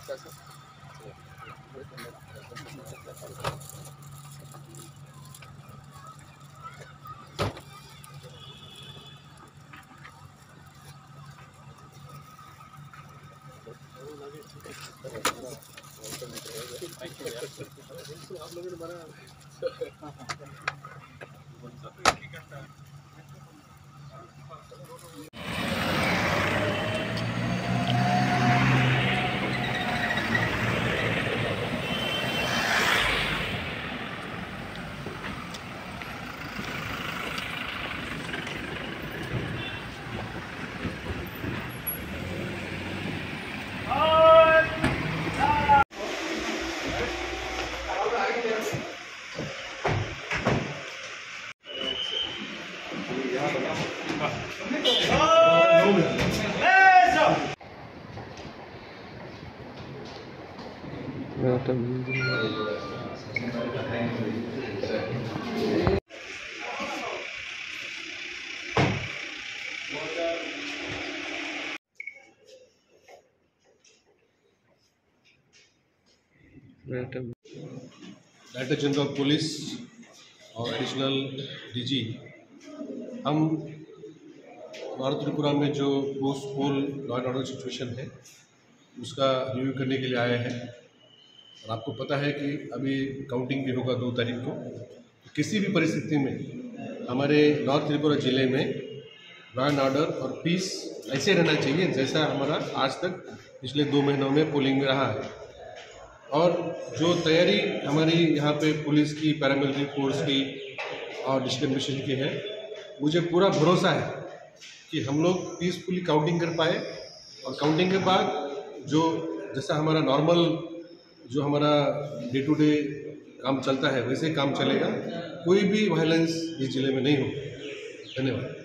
आप लोगों ने बना डायरेक्टर जनरल ऑफ पुलिस और एडिशनल डीजी, हम नॉर्थ त्रिपुरा में जो post pole law and order situation है उसका रिव्यू करने के लिए आए हैं। और आपको पता है कि अभी काउंटिंग भी होगा 2 तारीख को। किसी भी परिस्थिति में हमारे नॉर्थ त्रिपुरा ज़िले में लॉ एंड ऑर्डर और पीस ऐसे रहना चाहिए जैसा हमारा आज तक पिछले 2 महीनों में पोलिंग में रहा है। और जो तैयारी हमारी यहाँ पे पुलिस की, पैरामिलिट्री फोर्स की और डिस्ट्रिक्ट मिशन की है, मुझे पूरा भरोसा है कि हम लोग पीसफुली काउंटिंग कर पाए। और काउंटिंग के बाद जो जैसा हमारा नॉर्मल जो हमारा डे टू डे काम चलता है वैसे काम चलेगा। कोई भी वायलेंस इस जिले में नहीं हो। धन्यवाद।